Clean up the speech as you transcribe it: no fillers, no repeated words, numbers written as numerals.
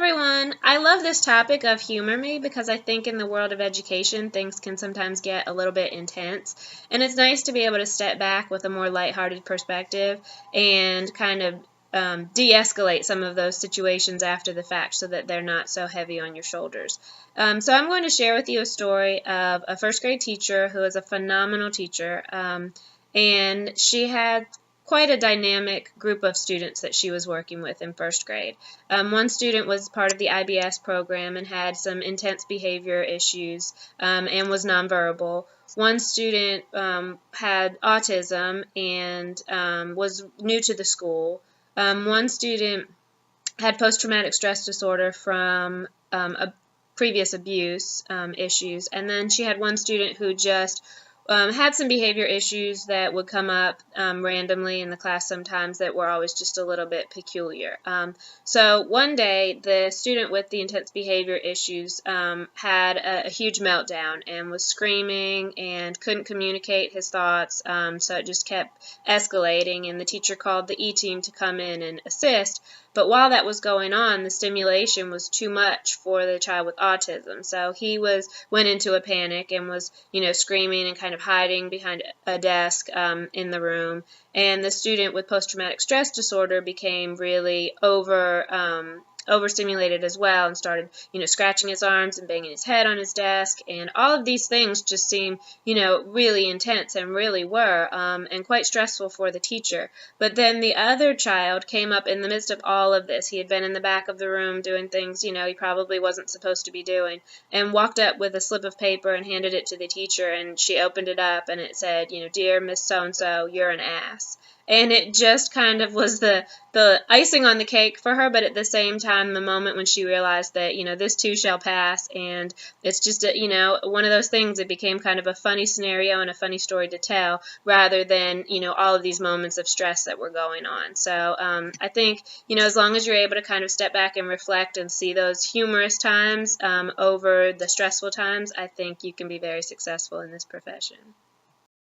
everyone! I love this topic of humor me because I think in the world of education things can sometimes get a little bit intense, and it's nice to be able to step back with a more lighthearted perspective and kind of de-escalate some of those situations after the fact so that they're not so heavy on your shoulders. So I'm going to share with you a story of a first grade teacher who is a phenomenal teacher, and she had quite a dynamic group of students that she was working with in first grade. One student was part of the IBS program and had some intense behavior issues and was nonverbal. One student had autism and was new to the school. One student had post-traumatic stress disorder from a previous abuse issues, and then she had one student who just had some behavior issues that would come up randomly in the class sometimes that were always just a little bit peculiar. So one day, the student with the intense behavior issues had a huge meltdown and was screaming and couldn't communicate his thoughts, so it just kept escalating, and the teacher called the E-team to come in and assist. But while that was going on, the stimulation was too much for the child with autism. So he went into a panic and was, screaming and kind of hiding behind a desk in the room. And the student with post-traumatic stress disorder became really overstimulated as well and started, scratching his arms and banging his head on his desk. And all of these things just seemed, really intense and really were, and quite stressful for the teacher. But then the other child came up in the midst of all of this. He had been in the back of the room doing things, he probably wasn't supposed to be doing, and walked up with a slip of paper and handed it to the teacher, and she opened it up and it said, "Dear Miss So-and-so, you're an ass." And it just kind of was the icing on the cake for her, but at the same time, the moment when she realized that, this too shall pass, and it's just, one of those things, it became kind of a funny scenario and a funny story to tell, rather than, all of these moments of stress that were going on. So I think, as long as you're able to kind of step back and reflect and see those humorous times over the stressful times, I think you can be very successful in this profession.